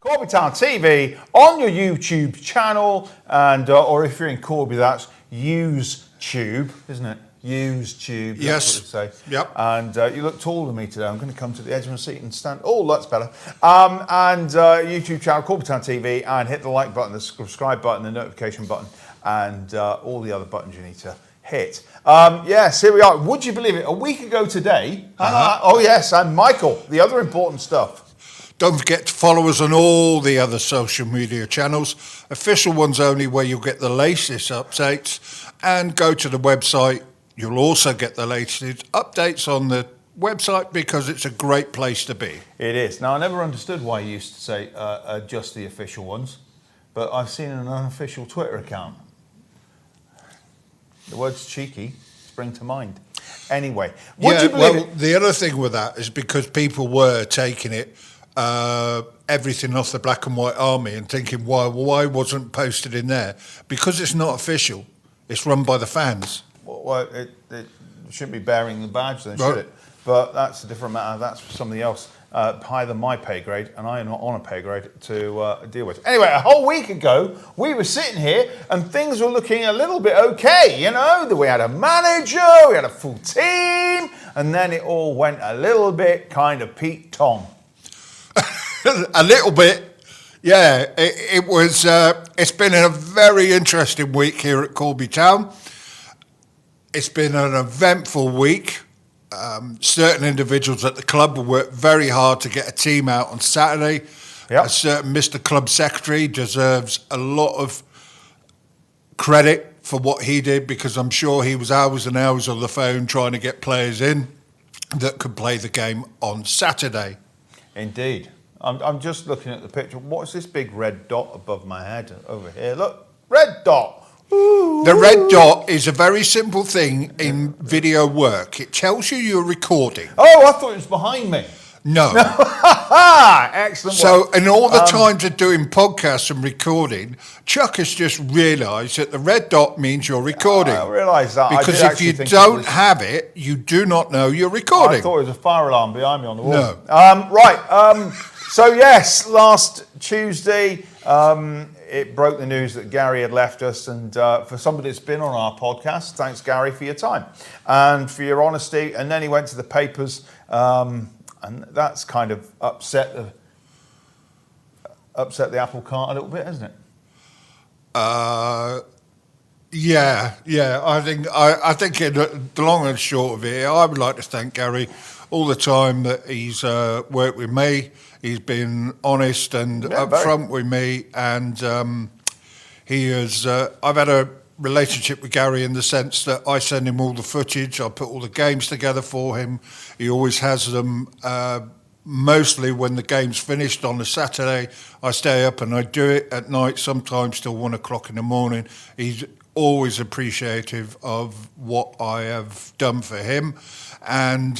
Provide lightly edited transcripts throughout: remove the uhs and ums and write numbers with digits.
Corby Town TV on your YouTube channel, and or if you're in Corby, that's UseTube, isn't it? UseTube. Yes. That's what they say. Yep. And you look taller than me today. I'm going to come to the edge of my seat and stand. Oh, that's better. And YouTube channel Corby Town TV, and hit the like button, the subscribe button, the notification button, and all the other buttons you need to hit. Yes, here we are. Would you believe it? A week ago today. Oh yes, and Michael, the other important stuff. Don't forget to follow us on all the other social media channels. Official ones only, where you'll get the latest updates. And go to the website. You'll also get the latest updates on the website, because it's a great place to be. It is. Now, I never understood why you used to say just the official ones, but I've seen an unofficial Twitter account. The words cheeky spring to mind. Anyway, would you believe it? The other thing with that is because people were taking it, everything off the Black and White Army, and thinking, why wasn't posted in there? Because it's not official. It's run by the fans. Well, it shouldn't be bearing the badge then, should it? But that's a different matter. That's for somebody else higher than my pay grade, and I am not on a pay grade to deal with. Anyway, a whole week ago, we were sitting here and things were looking a little bit okay, you know? We had a manager, we had a full team, and then it all went a little bit kind of Pete Tong. A little bit, yeah. It was. It's been a very interesting week here at Corby Town. It's been an eventful week. Certain individuals at the club will work very hard to get a team out on Saturday. Yep. A certain Mr. Club Secretary deserves a lot of credit for what he did, because I'm sure he was hours and hours on the phone trying to get players in that could play the game on Saturday. Indeed. I'm just looking at the picture. What's this big red dot above my head over here? Look, red dot. Ooh. The red dot is a very simple thing in video work. It tells you you're recording. Oh, I thought it was behind me. No. Excellent. So, in all the times of doing podcasts and recording, Chuck has just realised that the red dot means you're recording. I realised that. Because if you don't have it, you do not know you're recording. I thought it was a fire alarm behind me on the wall. No. Right. So, yes, last Tuesday, it broke the news that Gary had left us. And for somebody that's been on our podcast, thanks, Gary, for your time and for your honesty. And then he went to the papers, and that's kind of upset the apple cart a little bit, hasn't it? Yeah. I think in the long and short of it, I would like to thank Gary all the time that he's worked with me. He's been honest and upfront with me, and he has. I've had a relationship with Gary in the sense that I send him all the footage. I put all the games together for him. He always has them. Mostly when the game's finished on a Saturday, I stay up and I do it at night, sometimes till 1 o'clock in the morning. He's always appreciative of what I have done for him. And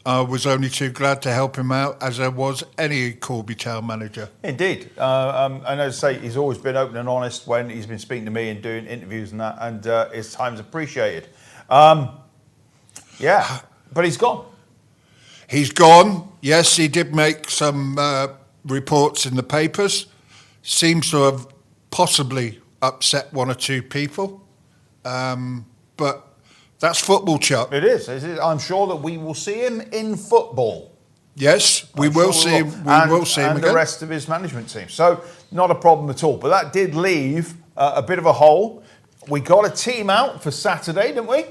I was only too glad to help him out, as I was any Corby Town manager. Indeed. And as I say, he's always been open and honest when he's been speaking to me and doing interviews and that, and his time's appreciated. But he's gone. He's gone. Yes, he did make some reports in the papers. Seems to have possibly upset one or two people. But that's football, Chuck. It is. I'm sure that we will see him in football. Yes, we will see him. We will see him again. And the rest of his management team. So, not a problem at all. But that did leave a bit of a hole. We got a team out for Saturday, didn't we?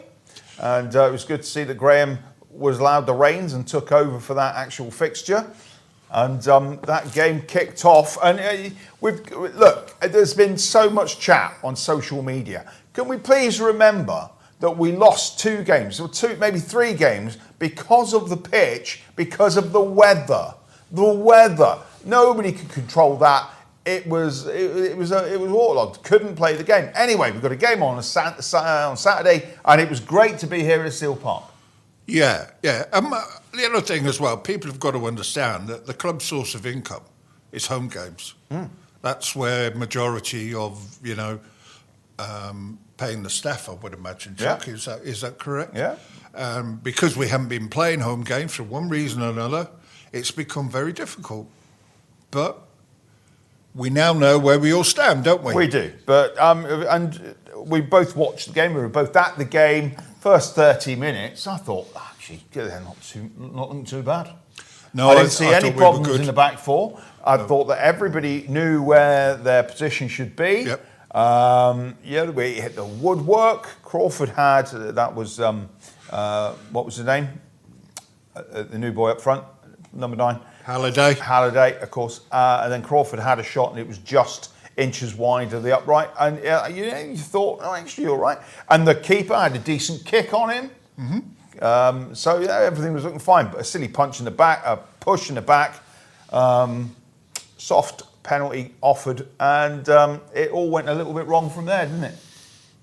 And it was good to see that Graham was allowed the reins and took over for that actual fixture. And that game kicked off. And look, there's been so much chat on social media. Can we please remember that we lost 2 games, or 2, maybe 3 games, because of the pitch, because of the weather. The weather. Nobody could control that. It was waterlogged. Couldn't play the game. Anyway, we've got a game on Saturday, and it was great to be here at Steel Park. Yeah. The other thing as well, people have got to understand that the club's source of income is home games. That's where majority of, paying the staff, I would imagine, Chuck. Yeah. Is that correct? Yeah. Because we haven't been playing home games for one reason or another, it's become very difficult. but we now know where we all stand, don't we? We do, but and we both watched the game. We were both at the game. First 30 minutes, I thought, actually, they're not looking too bad. No, I didn't see any problems we in the back four. I thought that everybody knew where their position should be. Yep. We hit the woodwork. Crawford had, that was, what was his name? The new boy up front, number 9. Halliday, of course. And then Crawford had a shot and it was just inches wide of the upright. And you thought, oh, actually, you're right. And the keeper had a decent kick on him. Mm-hmm. So everything was looking fine. But a silly punch in the back, a push in the back, soft penalty offered, and it all went a little bit wrong from there, didn't it?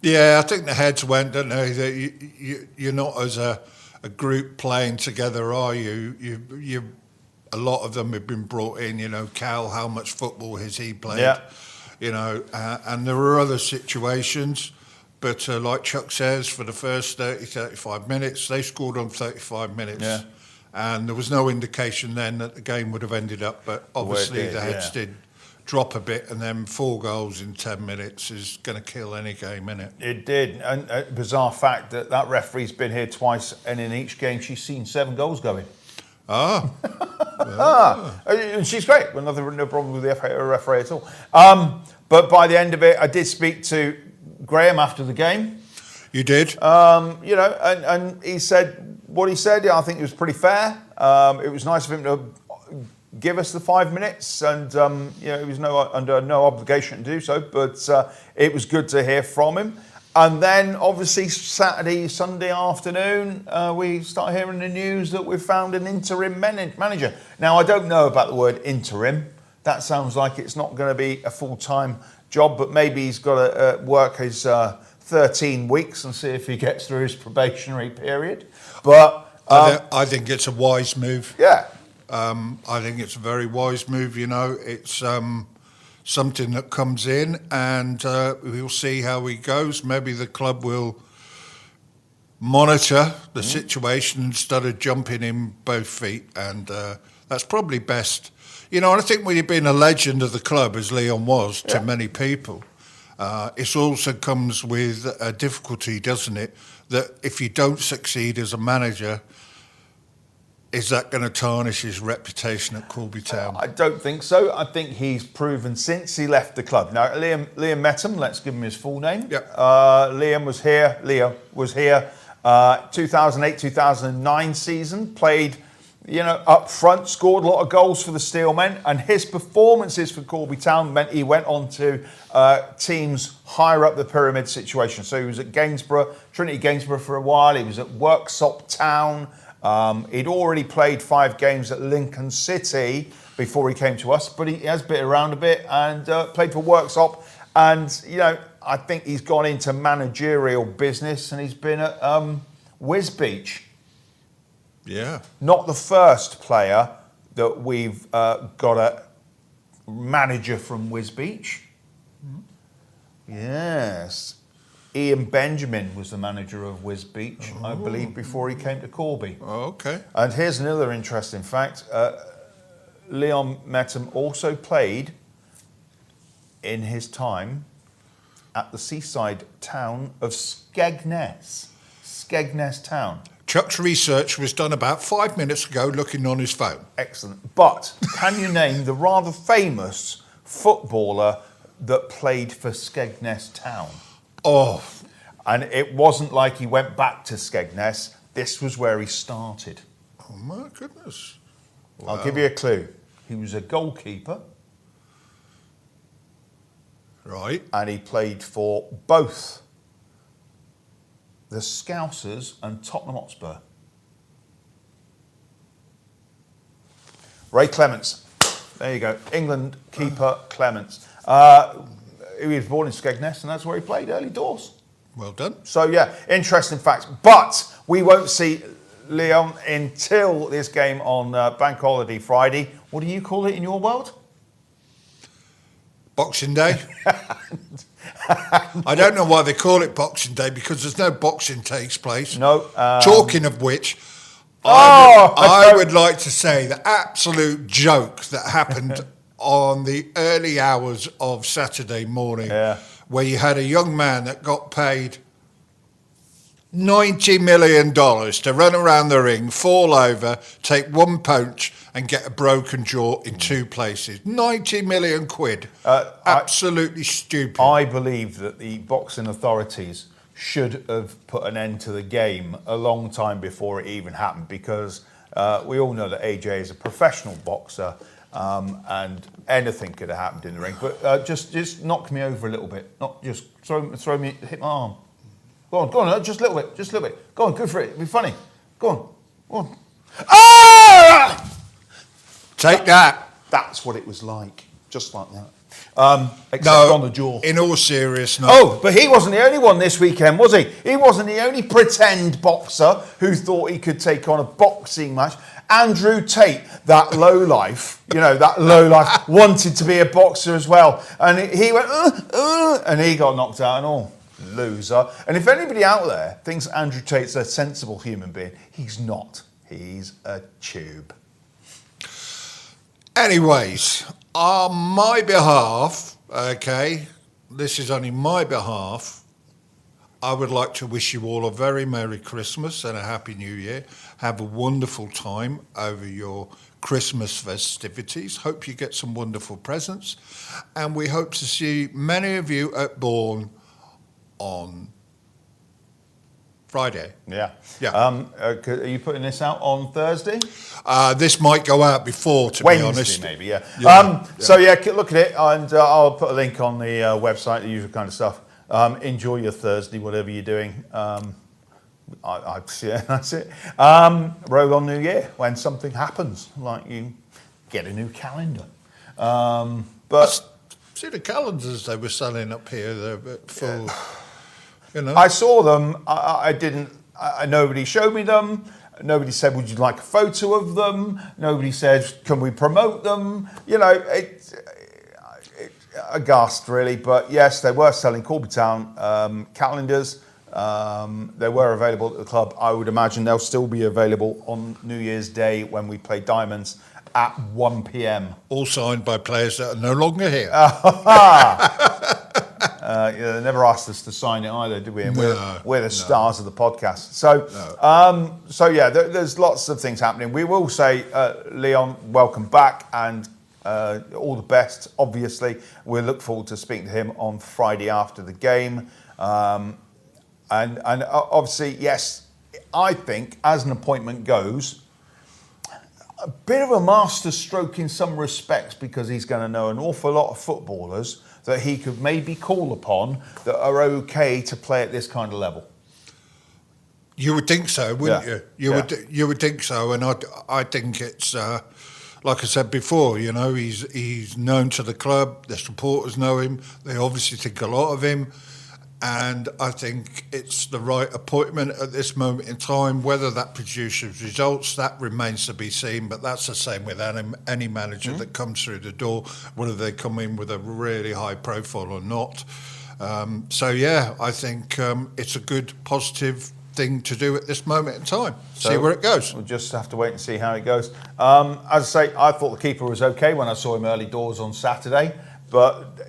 Yeah, I think the heads went, didn't they? That you're not as a group playing together, are you? You a lot of them have been brought in. Cal, how much football has he played? Yeah. And there were other situations, but like Chuck says, for the first 35 minutes, they scored on 35 minutes. Yeah. And there was no indication then that the game would have ended up, but obviously the heads did drop a bit, and then 4 goals in 10 minutes is going to kill any game, innit? It did. And a bizarre fact that referee's been here twice, and in each game she's seen 7 goals going. Ah. And she's great. No problem with the referee at all. But by the end of it, I did speak to Graham after the game. You did? And he said what he said. Yeah, I think it was pretty fair. It was nice of him to give us the 5 minutes, and he was under no obligation to do so. But it was good to hear from him. And then, obviously, Sunday afternoon, we start hearing the news that we've found an interim manager. Now, I don't know about the word interim. That sounds like it's not going to be a full-time job, but maybe he's got to work his 13 weeks and see if he gets through his probationary period. But I think it's a wise move. Yeah. I think it's a very wise move, It's something that comes in, and we'll see how he goes. Maybe the club will monitor the situation instead of jumping in both feet, and that's probably best. And I think when you've been a legend of the club, as Leon was to many people, it also comes with a difficulty, doesn't it? That if you don't succeed as a manager, is that going to tarnish his reputation at Corby Town? I don't think so. I think he's proven since he left the club. Now, Liam met him. Let's give him his full name. Yep. Leo was here 2008-2009 season, played up front, scored a lot of goals for the Steelmen, and his performances for Corby Town meant he went on to teams higher up the pyramid situation. So he was at Trinity Gainsborough for a while. He was at Worksop Town. He'd already played 5 games at Lincoln City before he came to us, but he has bit around a bit and played for Worksop. And, I think he's gone into managerial business, and he's been at Wisbech. Yeah. Not the first player that we've got a manager from Wisbech. Yes. Ian Benjamin was the manager of Wisbech, I believe, before he came to Corby. Oh, okay. And here's another interesting fact. Leon Metum also played in his time at the seaside town of Skegness. Skegness Town. Chuck's research was done about 5 minutes ago, looking on his phone. Excellent. But can you name the rather famous footballer that played for Skegness Town? Oh. And it wasn't like he went back to Skegness. This was where he started. Oh, my goodness. Wow. I'll give you a clue. He was a goalkeeper. Right. And he played for both the Scousers and Tottenham Hotspur. Ray Clements. There you go. England keeper Clements. He was born in Skegness, and that's where he played early doors. Well done. So, yeah, interesting facts. But we won't see Leon until this game on Bank Holiday Friday. What do you call it in your world? Boxing Day. I don't know why they call it Boxing Day, because there's no boxing takes place. No. Talking of which, I would like to say the absolute joke that happened on the early hours of Saturday morning, where you had a young man that got paid $90 million to run around the ring, fall over, take one punch and get a broken jaw in two places. 90 million quid. Absolutely stupid. I believe that the boxing authorities should have put an end to the game a long time before it even happened, because we all know that AJ is a professional boxer, and anything could have happened in the ring. But just knock me over a little bit. Not just throw me, hit my arm. Go on, just a little bit. Go on, go for it. It'll be funny. Go on. Ah! Take that. That's what it was like, just like that. Except on the jaw. In all seriousness. Oh, but he wasn't the only one this weekend, was he? He wasn't the only pretend boxer who thought he could take on a boxing match. Andrew Tate, that lowlife, wanted to be a boxer as well. And he went, and he got knocked out and all. Loser. And if anybody out there thinks Andrew Tate's a sensible human being, he's not. He's a tube. Anyways, on my behalf, okay, this is only my behalf, I would like to wish you all a very Merry Christmas and a Happy New Year. Have a wonderful time over your Christmas festivities. Hope you get some wonderful presents. And we hope to see many of you at Bourne on Friday. Yeah. Are you putting this out on Thursday? This might go out before, to be honest. Maybe, yeah. So, look at it, and I'll put a link on the website, the usual kind of stuff. Enjoy your Thursday, whatever you're doing. That's it. Roll on New Year, when something happens, like you get a new calendar. But see the calendars they were selling up here, they're a bit full. I saw them. I didn't. Nobody showed me them. Nobody said, "Would you like a photo of them?" Nobody said, "Can we promote them?" Aghast really. But yes, they were selling Corby Town calendars. They were available at the club. I would imagine they'll still be available on New Year's Day when we play Diamonds at 1 p.m. All signed by players that are no longer here. They never asked us to sign it either, did we? And we're the stars of the podcast. So, there's lots of things happening. We will say, Leon, welcome back, and all the best. Obviously, we'll look forward to speaking to him on Friday after the game. And obviously, yes, I think as an appointment goes, a bit of a master stroke in some respects, because he's going to know an awful lot of footballers that he could maybe call upon that are okay to play at this kind of level. You would think so, wouldn't you? You would think so, and I think it's like I said before. He's known to the club. The supporters know him. They obviously think a lot of him. And I think it's the right appointment at this moment in time. Whether that produces results, that remains to be seen. But that's the same with any manager that comes through the door, whether they come in with a really high profile or not. I think it's a good, positive thing to do at this moment in time. See where it goes. We'll just have to wait and see how it goes. As I say, I thought the keeper was okay when I saw him early doors on Saturday. But,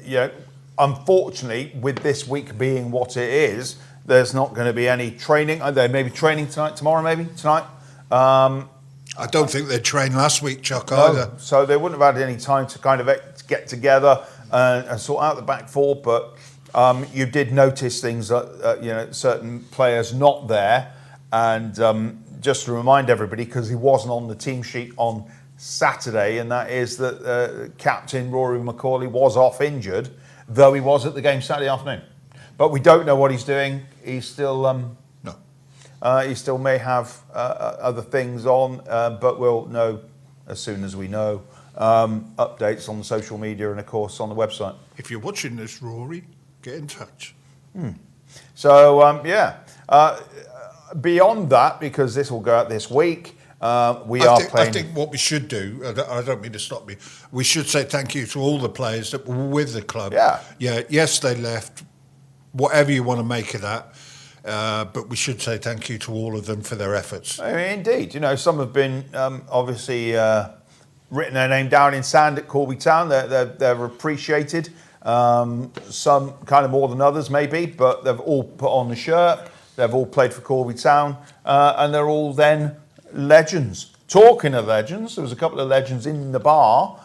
unfortunately, with this week being what it is, there's not going to be any training. There may be training tomorrow, tonight. I don't think they trained last week, Chuck, either. So they wouldn't have had any time to kind of get together and sort out the back four. But you did notice things that, certain players not there. And just to remind everybody, because he wasn't on the team sheet on Saturday, and that is that Captain Rory McCauley was off injured, though he was at the game Saturday afternoon. But we don't know what he's doing. He's still he still may have other things on, but we'll know as soon as we know. Updates on the social media and, of course, on the website. If you're watching this, Rory, get in touch. So, beyond that, because this will go out this week, I think what we should do, I don't mean to stop you, we should say thank you to all the players that were with the club. Yes, they left, whatever you want to make of that, but we should say thank you to all of them for their efforts. I mean, indeed. Some have been obviously written their name down in sand at Corby Town. They're appreciated. Some kind of more than others, maybe, but they've all put on the shirt. They've all played for Corby Town, and they're all then legends. Talking of legends, there was a couple of legends in the bar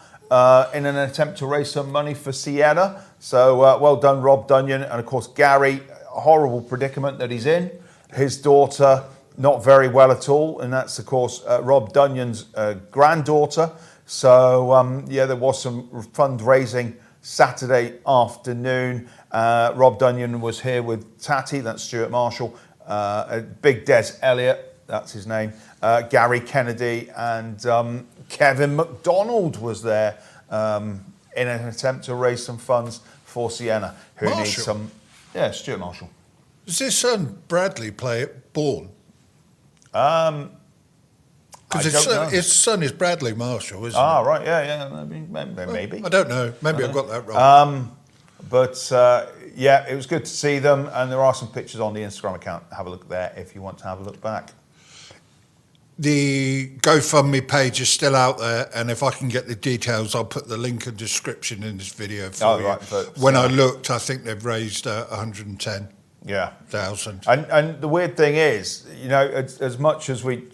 in an attempt to raise some money for Sienna. So well done, Rob Dunyan, and of course Gary. A horrible predicament that he's in. His daughter not very well at all, and that's of course Rob Dunyan's granddaughter. So there was some fundraising Saturday afternoon. Rob Dunyan was here with Tatty, that's Stuart Marshall, Big Des Elliott, that's his name, Gary Kennedy, and Kevin McDonald was there in an attempt to raise some funds for Sienna, who needs some... Yeah, Stuart Marshall. Does his son Bradley play at Bourne? Because his son is Bradley Marshall, isn't he? Right, yeah, maybe. I don't know. Maybe I've got that wrong. But it was good to see them, and there are some pictures on the Instagram account. Have a look there if you want to have a look back. The GoFundMe page is still out there, and if I can get the details, I'll put the link and description in this video for you. Right, when I looked, I think they've raised 110,000. And the weird thing is, as much as we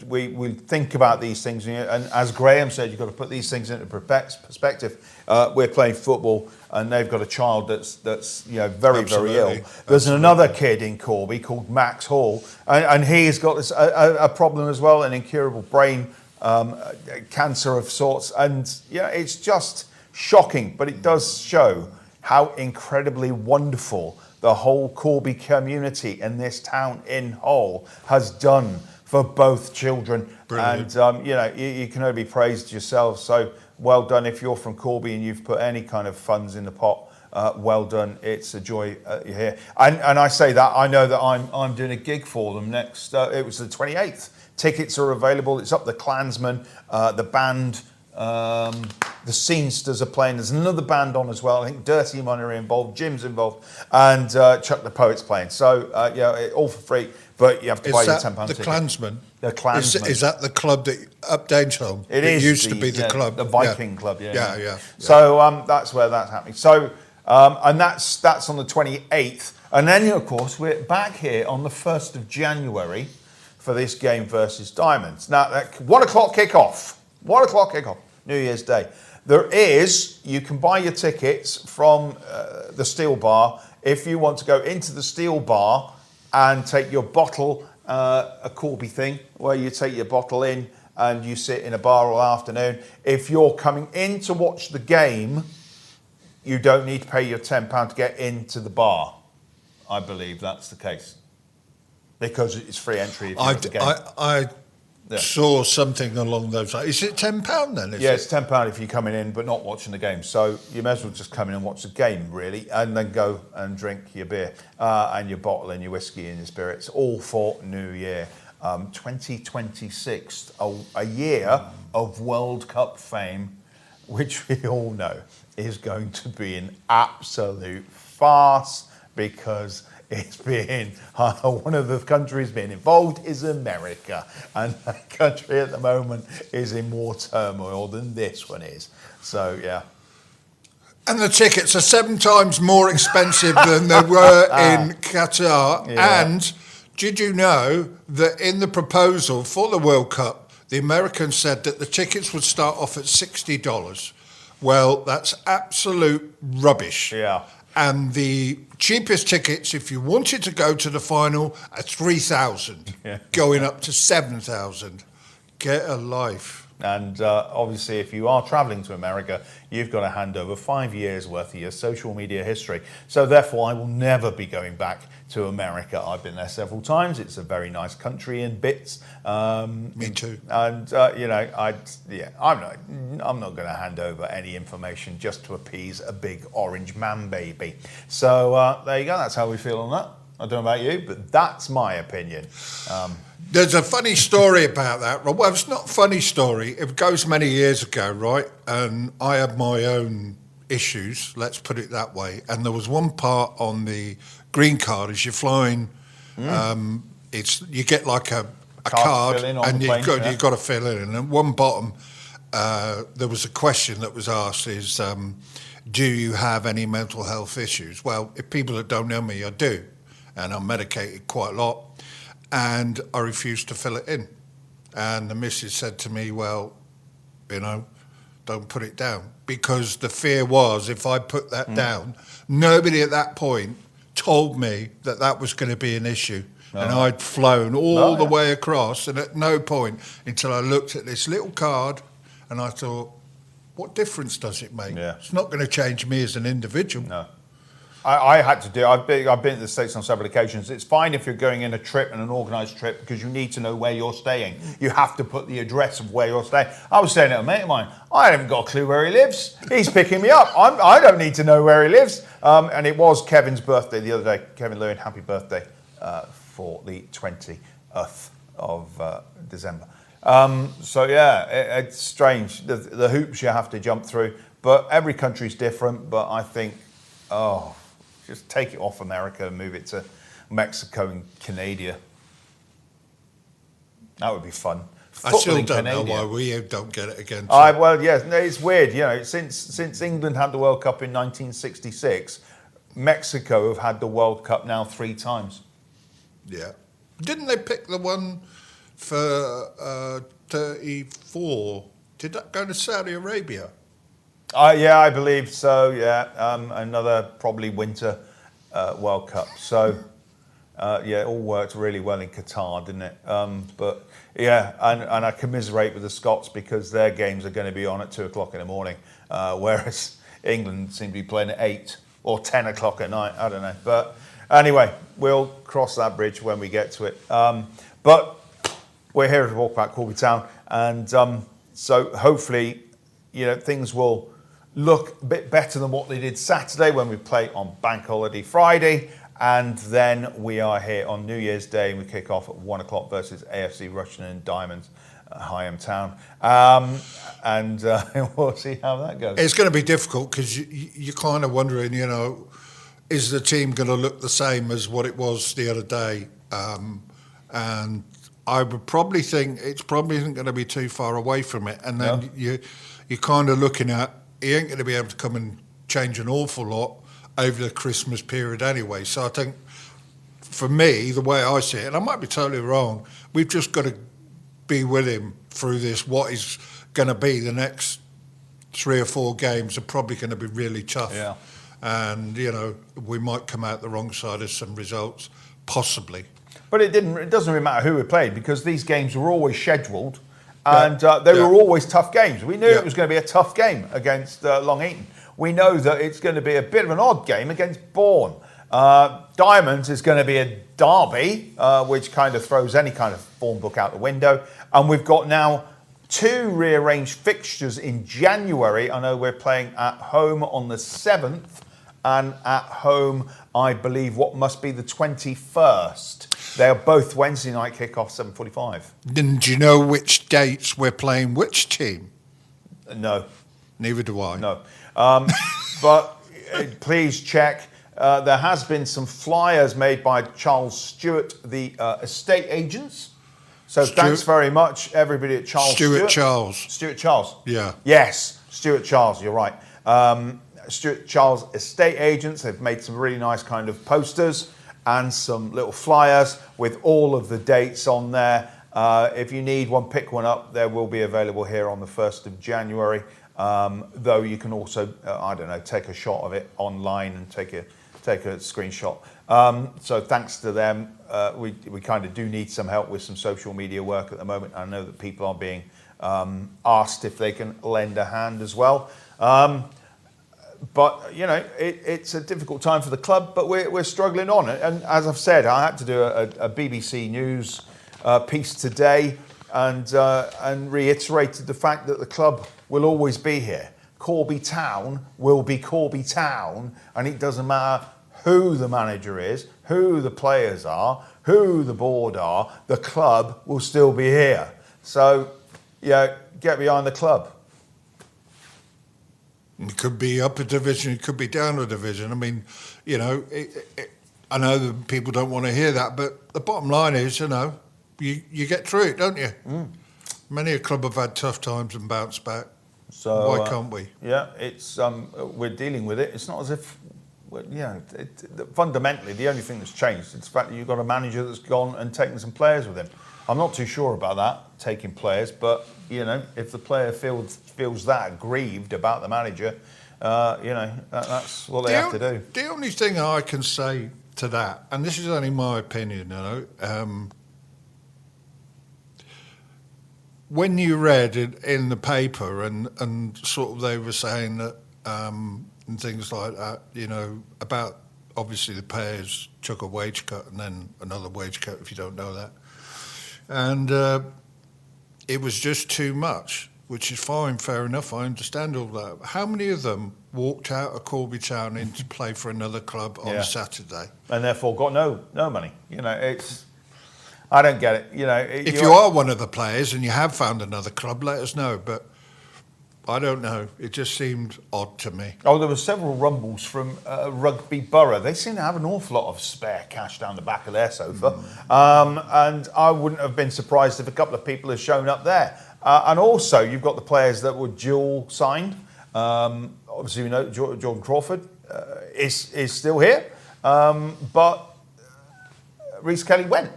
think about these things, and as Graham said, you've got to put these things into perspective. We're playing football, and they've got a child that's very, very ill. There's another kid in Corby called Max Hall, and he's got this a problem as well, an incurable brain cancer of sorts, and it's just shocking. But it does show how incredibly wonderful the whole Corby community and this town in whole has done for both children. Brilliant. And you can only be praised yourselves. So well done if you're from Corby and you've put any kind of funds in the pot. Well done. It's a joy you're here. And I say that, I know that I'm doing a gig for them next. It was the 28th. Tickets are available. It's up the Klansmen, the band. The Scenesters are playing. There's another band on as well. I think Dirty Money are involved. Jim's involved, and Chuck the Poet's playing. So all for free, but you have to buy your £10 ticket. The Klansmen. The Klansmen. Is that the club that up Danesholm? It used to be the club, the Viking club. Yeah. So that's where that's happening. So and that's on the 28th, and then of course we're back here on the 1st of January for this game versus Diamonds. Now 1 o'clock kickoff. 1 o'clock kickoff. New Year's Day. You can buy your tickets from the Steel Bar if you want to go into the Steel Bar and take your bottle, a Corby thing, where you take your bottle in and you sit in a bar all afternoon. If you're coming in to watch the game, you don't need to pay your £10 to get into the bar. I believe that's the case. Because it's free entry if you watch the game. I saw something along those lines. Is it £10 then? It's £10 if you're coming in but not watching the game. So you may as well just come in and watch the game, really, and then go and drink your beer and your bottle and your whiskey and your spirits, all for New Year. 2026, a year of World Cup fame, which we all know is going to be an absolute farce because it's been one of the countries being involved is America, and that country at the moment is in more turmoil than this one is. So yeah. And the tickets are 7 times more expensive than they were in Qatar. Yeah. And did you know that in the proposal for the World Cup, the Americans said that the tickets would start off at $60? Well, that's absolute rubbish. Yeah. And the cheapest tickets, if you wanted to go to the final, are 3,000, going up to 7,000. Get a life. And obviously, if you are travelling to America, you've got to hand over 5 years' worth of your social media history. So therefore, I will never be going back to America. I've been there several times. It's a very nice country in bits. Me too. And I'm not going to hand over any information just to appease a big orange man baby. So there you go. That's how we feel on that. I don't know about you, but that's my opinion. There's a funny story about that, Rob. Well, it's not a funny story. It goes many years ago, right? And I had my own issues, let's put it that way. And there was one part on the green card as you're flying. You get like a card and you've got to fill in. And at one bottom, there was a question that was asked is, do you have any mental health issues? Well, if people that don't know me, I do. And I'm medicated quite a lot. And I refuse to fill it in. And the missus said to me, well, don't put it down. Because the fear was, if I put that down, nobody at that point told me that that was going to be an issue. Oh. And I'd flown all the way across, and at no point until I looked at this little card and I thought, what difference does it make? Yeah. It's not going to change me as an individual. No. I had to do. I've been to the States on several occasions. It's fine if you're going in a trip and an organised trip because you need to know where you're staying. You have to put the address of where you're staying. I was staying at a mate of mine. I haven't got a clue where he lives. He's picking me up. I don't need to know where he lives. And it was Kevin's birthday the other day. Kevin Lewin, happy birthday for the 20th of December. So yeah, it's strange the hoops you have to jump through. But every country's different. But I think, just take it off America and move it to Mexico and Canada. That would be fun. I still don't know why we don't get it again. Well, yes, no, it's weird. You know, since England had the World Cup in 1966, Mexico have had the World Cup now 3 times. Yeah. Didn't they pick the one for 34? Did that go to Saudi Arabia? Yeah, I believe so, yeah. Another probably winter World Cup. So, it all worked really well in Qatar, didn't it? But, yeah, and I commiserate with the Scots because their games are going to be on at 2 o'clock in the morning, whereas England seem to be playing at 8 or 10 o'clock at night. I don't know. But anyway, we'll cross that bridge when we get to it. But we're here to walk about Corby Town. And so hopefully, things will look a bit better than what they did Saturday when we play on Bank Holiday Friday. And then we are here on New Year's Day and we kick off at 1 o'clock versus AFC Russian and Diamonds, Higham Town. And we'll see how that goes. It's going to be difficult because you're kind of wondering, is the team going to look the same as what it was the other day? And I would probably think it's probably isn't going to be too far away from it. And then you're kind of looking at, he ain't going to be able to come and change an awful lot over the Christmas period anyway. So I think, for me, the way I see it, and I might be totally wrong, we've just got to be with him through this. What is going to be the next 3 or 4 games are probably going to be really tough. Yeah. And, we might come out the wrong side of some results, possibly. But it doesn't really matter who we played because these games were always scheduled. And they were always tough games. We knew it was going to be a tough game against Long Eaton. We know that it's going to be a bit of an odd game against Bourne. Diamonds is going to be a derby, which kind of throws any kind of form book out the window. And we've got now 2 rearranged fixtures in January. I know we're playing at home on the 7th and at home, I believe, what must be the 21st. They are both Wednesday night kickoff, 7:45. Do you know which dates we're playing which team? No. Neither do I. No. But please check. There has been some flyers made by Charles Stewart, the estate agents. So thanks very much, everybody at Charles Stewart. Stewart Charles. Yeah. Yes, Stewart Charles, you're right. Stewart Charles estate agents. They've made some really nice kind of posters and some little flyers with all of the dates on there. If you need one, pick one up. They will be available here on the 1st of January. Though you can also, take a shot of it online and take a screenshot. So thanks to them, we kind of do need some help with some social media work at the moment. I know that people are being asked if they can lend a hand as well. But, it's a difficult time for the club, but we're struggling on. And as I've said, I had to do a BBC News piece today and reiterated the fact that the club will always be here. Corby Town will be Corby Town, and it doesn't matter who the manager is, who the players are, who the board are, the club will still be here. So, get behind the club. It could be up a division, it could be down a division. I mean, I know that people don't want to hear that, but the bottom line is, you get through it, don't you? Many a club have had tough times and bounced back. So Why can't we? Yeah, it's we're dealing with it. It's not as if, fundamentally the only thing that's changed is the fact that you've got a manager that's gone and taken some players with him. I'm not too sure about that, taking players, but if the player feels that aggrieved about the manager, that's what they have to do. The only thing I can say to that, and this is only my opinion, when you read it in the paper and sort of they were saying that and things like that, about obviously the players took a wage cut and then another wage cut if you don't know that. And it was just too much, which is fine, fair enough, I understand all that. How many of them walked out of Corby Town in to play for another club on Saturday? And therefore got no money. I don't get it. If you are one of the players and you have found another club, let us know. But I don't know. It just seemed odd to me. Oh, there were several rumbles from Rugby Borough. They seem to have an awful lot of spare cash down the back of their sofa. And I wouldn't have been surprised if a couple of people had shown up there. And also, you've got the players that were dual signed. Obviously, we know Jordan Crawford is still here. But Reece Kelly went.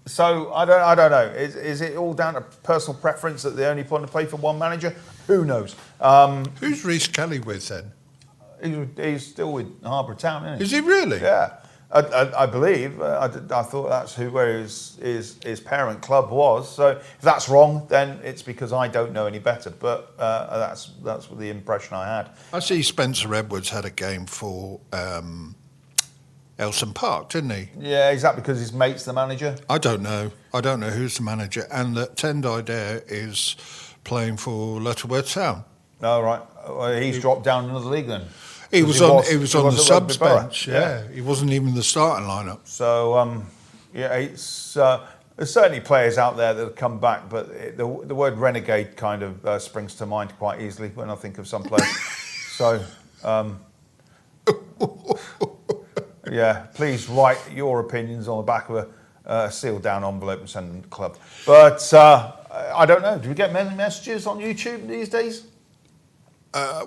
So I don't know. Is it all down to personal preference that they only want to play for one manager? Who knows? Who's Reece Kelly with then? He's still with Harbour Town, isn't he? Is he really? Yeah, I believe. I thought that's where his parent club was. So if that's wrong, then it's because I don't know any better. But that's the impression I had. I see Spencer Edwards had a game for Elson Park, didn't he? Yeah, is that because his mate's the manager? I don't know. I don't know who's the manager. And that Tendai Dare is playing for Lutterworth Town. Oh, right. Well, he's dropped down another league then. He was on the subs bench. Yeah, he wasn't even the starting lineup. So it's there's certainly players out there that have come back, but the word renegade kind of springs to mind quite easily when I think of some players. So. Yeah, please write your opinions on the back of a sealed down envelope and send them to the club. But I don't know. Do we get many messages on YouTube these days?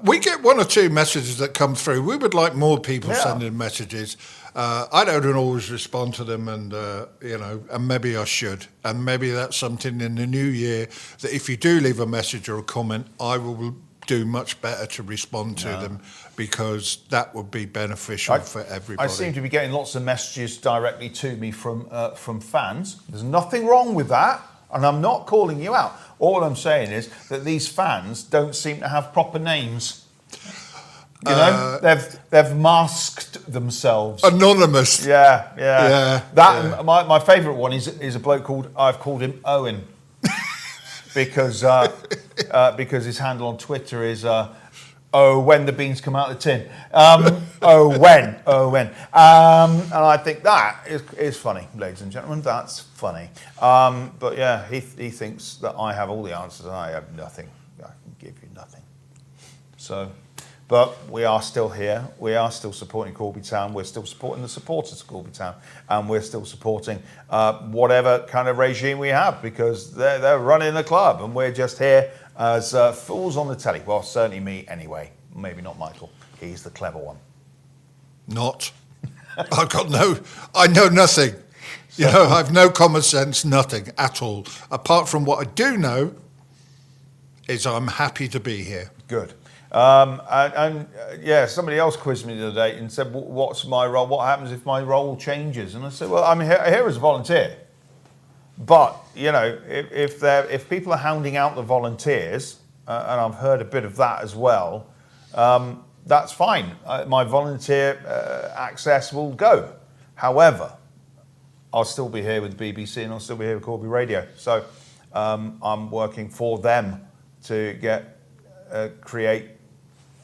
We get one or two messages that come through. We would like more people sending messages. I don't always respond to them, and and maybe I should. And maybe that's something in the new year that if you do leave a message or a comment, I will do much better to respond to them, because that would be beneficial for everybody. I seem to be getting lots of messages directly to me from fans. There's nothing wrong with that, and I'm not calling you out. All I'm saying is that these fans don't seem to have proper names. They've masked themselves. Anonymous. Yeah. My favourite one is a bloke I've called him Owen. Because his handle on Twitter is when the beans come out of the tin. When. And I think that is funny, ladies and gentlemen. That's funny. But yeah, he thinks that I have all the answers and I have nothing. I can give you nothing. So, but we are still here. We are still supporting Corby Town. We're still supporting the supporters of Corby Town, and we're still supporting whatever kind of regime we have, because they're running the club, and we're just here as fools on the telly. Well, certainly me anyway. Maybe not Michael. He's the clever one. Not. I know nothing. I've no common sense, nothing at all. Apart from what I do know is I'm happy to be here. Good. Somebody else quizzed me the other day and said, what's my role? What happens if my role changes? And I said, well, I'm here as a volunteer. But, if people are hounding out the volunteers, and I've heard a bit of that as well, that's fine. My volunteer access will go. However, I'll still be here with the BBC and I'll still be here with Corby Radio. So I'm working for them to create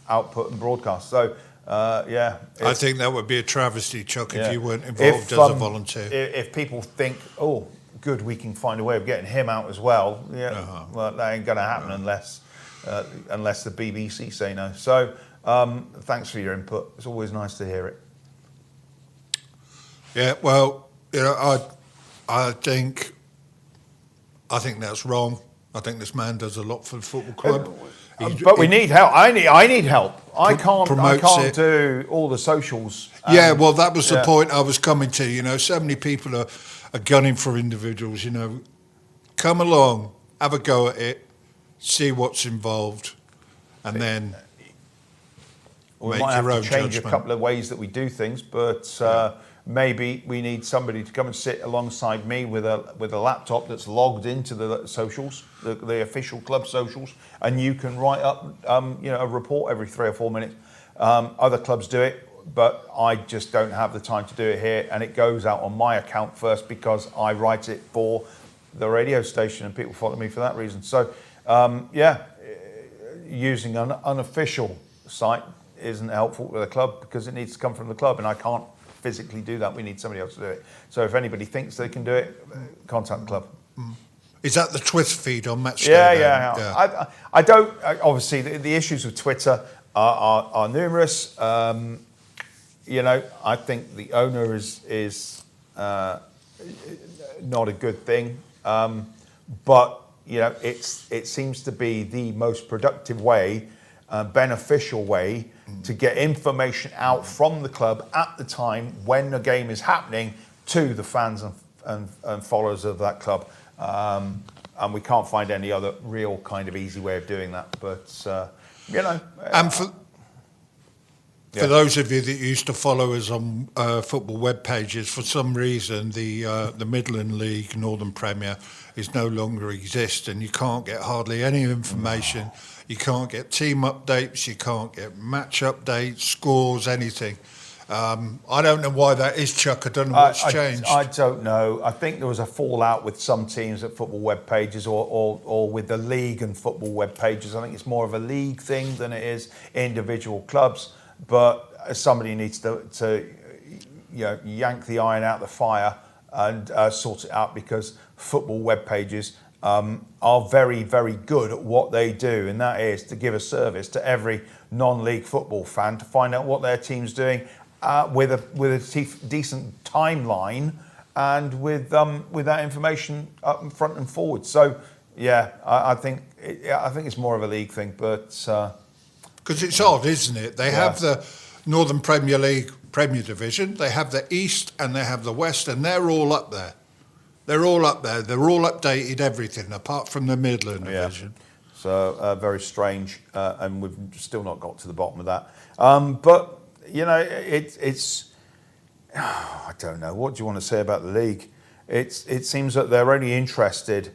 output and broadcast. So, I think that would be a travesty, Chuck, if you weren't involved as a volunteer. If people think, oh, good, we can find a way of getting him out as well, well, that ain't going to happen unless the BBC say no. So, thanks for your input. It's always nice to hear it. Yeah, well, I think that's wrong. I think this man does a lot for the football club. But we need help. I need help. I can't it. do all the socials. Yeah, well, that was the point I was coming to. You know, so many people are gunning for individuals. You know, come along, have a go at it, see what's involved, and then we make might your have own to change judgment. a couple of ways that we do things, but maybe we need somebody to come and sit alongside me with a laptop that's logged into the socials, the official club socials, and you can write up a report every 3 or 4 minutes. Other clubs do it, but I just don't have the time to do it here, and it goes out on my account first because I write it for the radio station and people follow me for that reason. So using an unofficial site isn't helpful to the club because it needs to come from the club, and I can't physically do that. We need somebody else to do it. So if anybody thinks they can do it, contact the club. Is that the Twitter feed on Match Day? Yeah. I don't. Obviously, the issues with Twitter are numerous. I think the owner is not a good thing, but it seems to be the most productive way, beneficial way to get information out from the club at the time when the game is happening to the fans and followers of that club. And we can't find any other real kind of easy way of doing that. But, And for those of you that used to follow us on football web pages, for some reason the Midland League, Northern Premier, is no longer exist, and you can't get hardly any information. You can't get team updates, you can't get match updates, scores, anything. I don't know why that is, Chuck. I don't know what's changed. I don't know. I think there was a fallout with some teams at football web pages or with the league and football web pages. I think it's more of a league thing than it is individual clubs. But somebody needs to yank the iron out of the fire and sort it out, because football web pages are very, very good at what they do, and that is to give a service to every non-league football fan to find out what their team's doing with a decent timeline and with that information up and front and forward. So I think it's more of a league thing, but because it's odd, isn't it? They have the Northern Premier League Premier Division, they have the East and they have the West, and they're all up there. They're all up there. They're all updated, everything, apart from the Midland Division. So very strange, and we've still not got to the bottom of that. But, it's... I don't know. What do you want to say about the league? It seems that they're only interested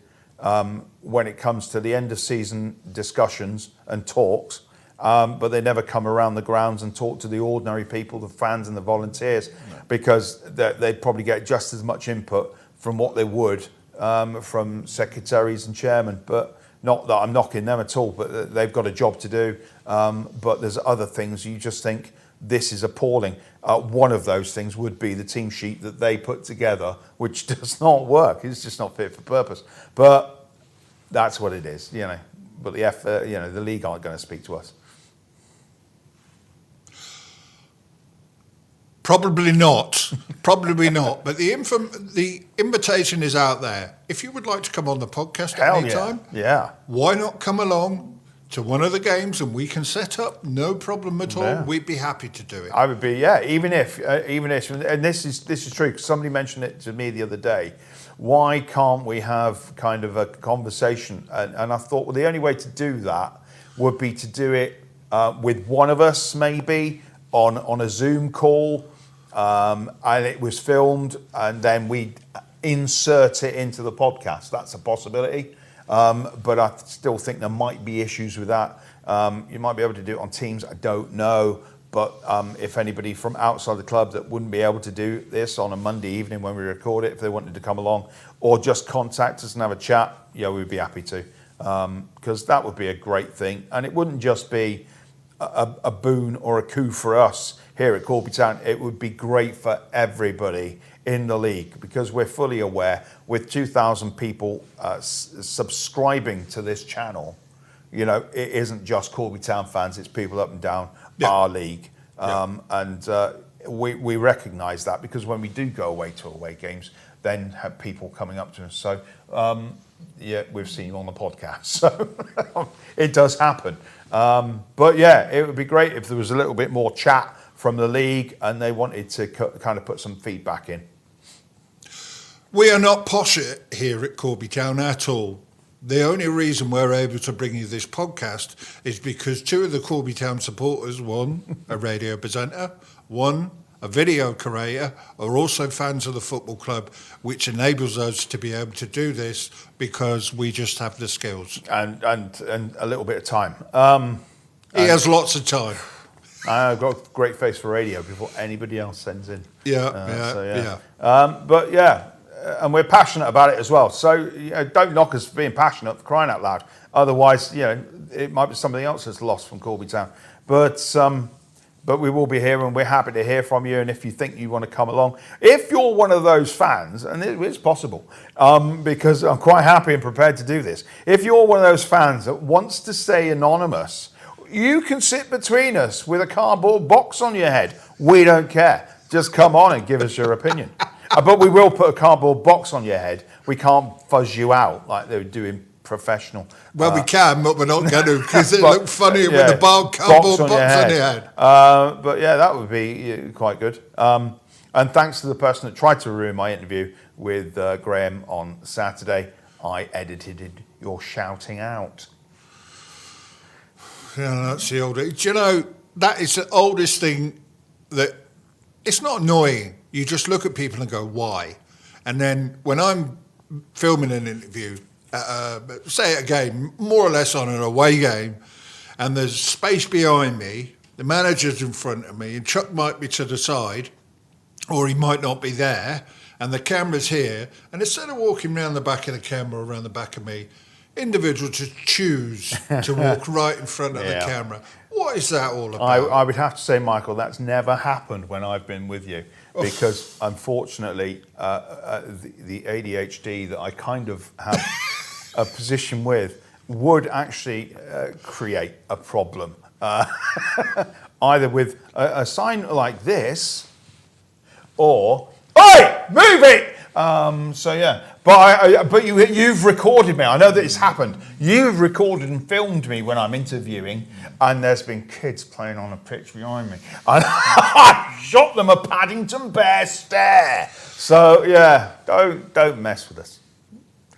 when it comes to the end of season discussions and talks, but they never come around the grounds and talk to the ordinary people, the fans and the volunteers, because they'd probably get just as much input from what they would from secretaries and chairmen. But not that I'm knocking them at all, but they've got a job to do. But there's other things you just think, this is appalling. One of those things would be the team sheet that they put together, which does not work. It's just not fit for purpose. But that's what it is, But the league aren't going to speak to us. Probably not. Probably not. But the invitation is out there. If you would like to come on the podcast at any time, why not come along to one of the games and we can set up? No problem at all. Yeah. We'd be happy to do it. I would be, even if, and this is true, because somebody mentioned it to me the other day. Why can't we have kind of a conversation? And I thought, well, the only way to do that would be to do it with one of us, maybe on a Zoom call, and it was filmed, and then we insert it into the podcast. That's a possibility. But I still think there might be issues with that. You might be able to do it on Teams, I don't know. But if anybody from outside the club that wouldn't be able to do this on a Monday evening when we record it, if they wanted to come along, or just contact us and have a chat, we'd be happy to. Because that would be a great thing. And it wouldn't just be a boon or a coup for us here at Corby Town. It would be great for everybody in the league, because we're fully aware, with 2,000 people subscribing to this channel, it isn't just Corby Town fans, it's people up and down our league. And we recognise that, because when we do go away to away games, then have people coming up to us. So yeah, we've seen you on the podcast. So it does happen. But yeah, it would be great if there was a little bit more chat from the league and they wanted to kind of put some feedback in. We are not posh here at Corby Town at all. The only reason we're able to bring you this podcast is because two of the Corby Town supporters, one a radio presenter, one a video creator, are also fans of the football club, which enables us to be able to do this because we just have the skills. And a little bit of time. He has lots of time. I've got a great face for radio before anybody else sends in. Yeah. But yeah, and we're passionate about it as well. So don't knock us for being passionate, for crying out loud. Otherwise, it might be something else that's lost from Corby Town. But we will be here and we're happy to hear from you. And if you think you want to come along, if you're one of those fans, and it's possible, because I'm quite happy and prepared to do this. If you're one of those fans that wants to stay anonymous, you can sit between us with a cardboard box on your head. We don't care. Just come on and give us your opinion. But we will put a cardboard box on your head. We can't fuzz you out like they would do in professional. Well, we can, but we're not going to because it looks funny with a cardboard box on your head. But yeah, that would be quite good. And thanks to the person that tried to ruin my interview with Graham on Saturday, I edited your shouting out. Yeah, that's the oldest. Do you know, that is the oldest thing that it's not annoying. You just look at people and go, why? And then when I'm filming an interview, say at a game, more or less on an away game, and there's space behind me, the manager's in front of me, and Chuck might be to the side, or he might not be there, and the camera's here, and instead of walking around the back of the camera, around the back of me, individuals just choose to walk right in front of the camera. What is that all about? I would have to say, Michael, that's never happened when I've been with you, because unfortunately, the ADHD that I kind of have a position with would actually create a problem, either with a sign like this or, "Oi, move it!" So yeah, but you've recorded me. I know that it's happened. You've recorded and filmed me when I'm interviewing, and there's been kids playing on a pitch behind me. And I shot them a Paddington Bear stare. So yeah, don't mess with us.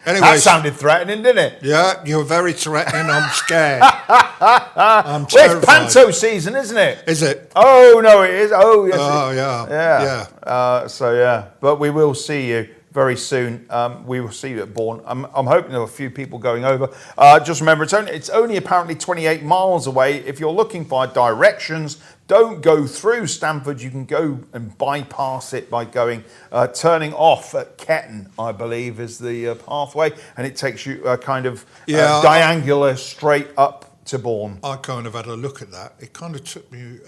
Anyway, that sounded threatening, didn't it? Yeah, you're very threatening. I'm scared. I'm terrified. Well, it's panto season, isn't it? Is it? Oh no, it is. Oh yes. Oh yeah. So yeah, but we will see you very soon. We will see you at Bourne. I'm hoping there are a few people going over. Just remember, it's only apparently 28 miles away. If you're looking for directions, don't go through Stamford. You can go and bypass it by turning off at Ketton, I believe, is the pathway, and it takes you kind of diangular straight up to Bourne. I kind of had a look at that. It kind of took me.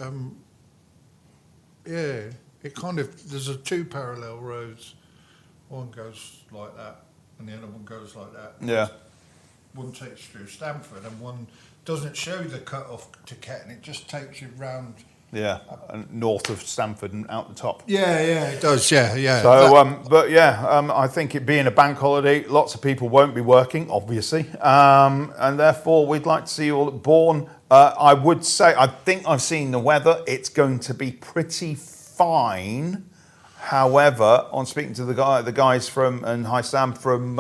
There's two parallel roads. One goes like that, and the other one goes like that. Yeah. One takes you through Stamford, and one doesn't show the cut off to Ketton. It just takes you round. Yeah, north of Stamford and out the top. Yeah, it does. Yeah. So, I think it being a bank holiday, lots of people won't be working, obviously, and therefore we'd like to see you all at Bourne. I would say, I think I've seen the weather. It's going to be pretty fine. However, on speaking to the guys from High Sam from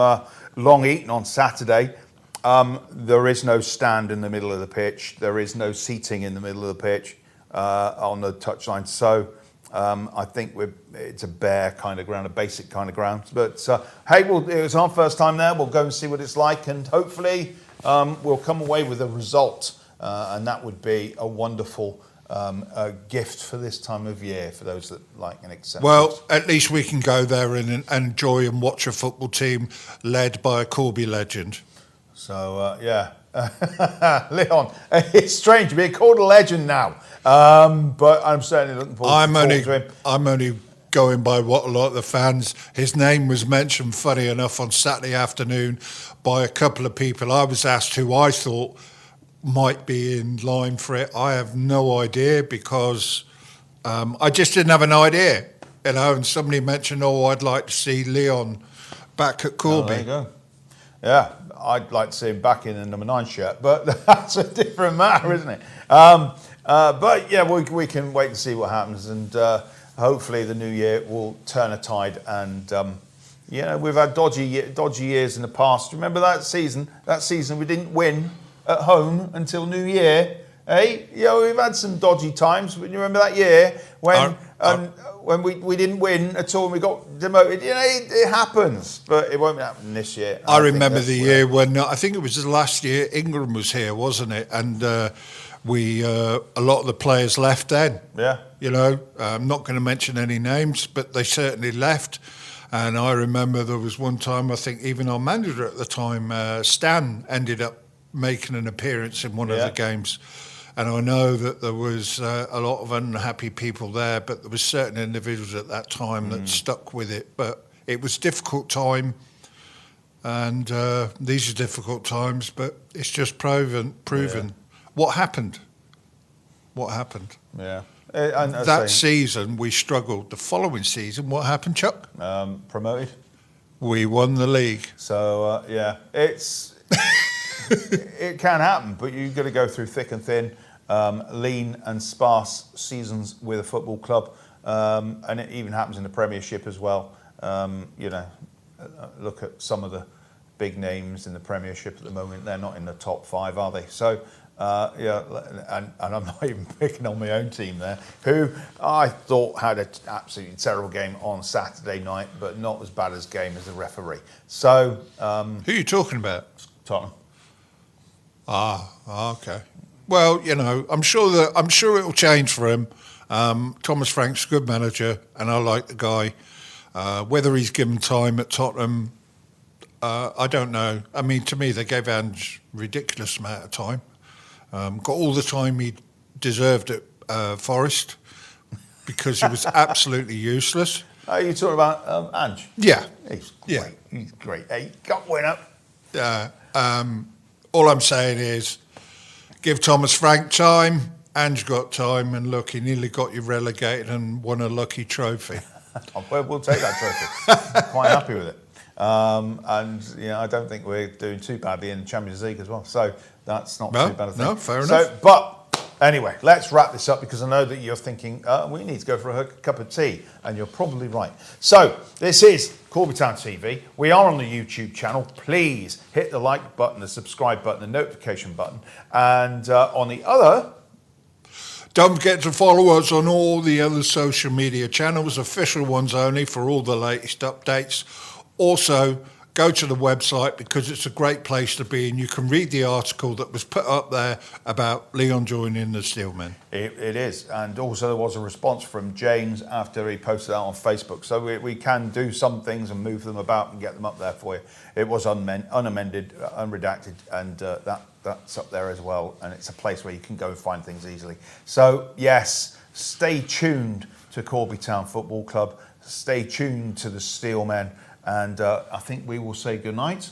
Long Eaton on Saturday, there is no stand in the middle of the pitch. There is no seating in the middle of the pitch on the touchline. So I think it's a bare kind of ground, a basic kind of ground. But hey, it was our first time there. We'll go and see what it's like, and hopefully we'll come away with a result, and that would be a wonderful a gift for this time of year for those that like and accept. Well, at least we can go there and enjoy and watch a football team led by a Corby legend. So Leon, it's strange being called a legend now, but I'm certainly looking forward to him. I'm only going by what a lot of the fans. His name was mentioned, funny enough, on Saturday afternoon by a couple of people. I was asked who I thought might be in line for it. I have no idea because I just didn't have an idea, and somebody mentioned, I'd like to see Leon back at Corby. Oh, there you go. Yeah, I'd like to see him back in the number 9 shirt, but that's a different matter, isn't it? But yeah, we can wait and see what happens, and hopefully the new year will turn a tide. And we've had dodgy years in the past. Remember that season? That season we didn't win at home until New Year. Hey, we've had some dodgy times. You remember that year when we didn't win at all and we got demoted? It happens, but it won't happen this year. I remember the year when I think it was the last year Ingram was here, wasn't it? And a lot of the players left then. Yeah. I'm not going to mention any names, but they certainly left. And I remember there was one time, I think even our manager at the time, Stan, ended up making an appearance in one of the games. And I know that there was a lot of unhappy people there, but there was certain individuals at that time that stuck with it. But it was a difficult time, and these are difficult times, but it's just proven. What happened? Yeah. That season, we struggled. The following season, what happened, Chuck? Promoted. We won the league. So, it's... it can happen, but you've got to go through thick and thin, lean and sparse seasons with a football club, and it even happens in the Premiership as well. Look at some of the big names in the Premiership at the moment; they're not in the top 5, are they? So, and I'm not even picking on my own team there, who I thought had an absolutely terrible game on Saturday night, but not as bad as game as the referee. So, who are you talking about? Tottenham. Okay. Well, I'm sure it'll change for him. Thomas Frank's a good manager, and I like the guy. Whether he's given time at Tottenham, I don't know. I mean, to me, they gave Ange a ridiculous amount of time. Got all the time he deserved at Forest because he was absolutely useless. Are you talking about Ange? Yeah. He's great. Yeah. He's great. Hey, got winner. All I'm saying is, give Thomas Frank time. Ange got time, and look, he nearly got you relegated and won a lucky trophy. We'll take that trophy. Quite happy with it. I don't think we're doing too badly in the Champions League as well. So that's not too bad a thing. No, fair enough. But anyway, let's wrap this up because I know that you're thinking we need to go for a cup of tea, and you're probably right. So this is Corby Town TV. We are on the YouTube channel. Please hit the like button, the subscribe button, the notification button, and on the other. Don't forget to follow us on all the other social media channels, official ones only, for all the latest updates. Also, go to the website because it's a great place to be, and you can read the article that was put up there about Leon joining the Steelmen. It is, and also there was a response from James after he posted out on Facebook. So we can do some things and move them about and get them up there for you. It was unamended, unredacted, and that's up there as well. And it's a place where you can go and find things easily. So yes, stay tuned to Corby Town Football Club. Stay tuned to the Steelmen. And I think we will say goodnight.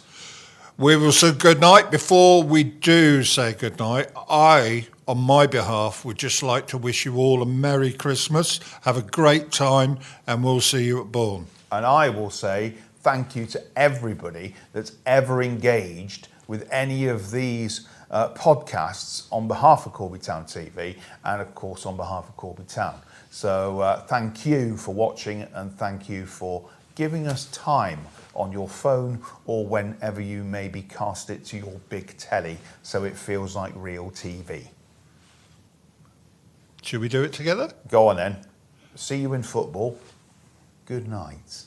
We will say goodnight. Before we do say goodnight, I, on my behalf, would just like to wish you all a Merry Christmas. Have a great time, and we'll see you at Bourne. And I will say thank you to everybody that's ever engaged with any of these podcasts on behalf of Corby Town TV and, of course, on behalf of Corby Town. So thank you for watching, and thank you for giving us time on your phone or whenever you maybe cast it to your big telly so it feels like real TV. Should we do it together? Go on then. See you in football. Good night.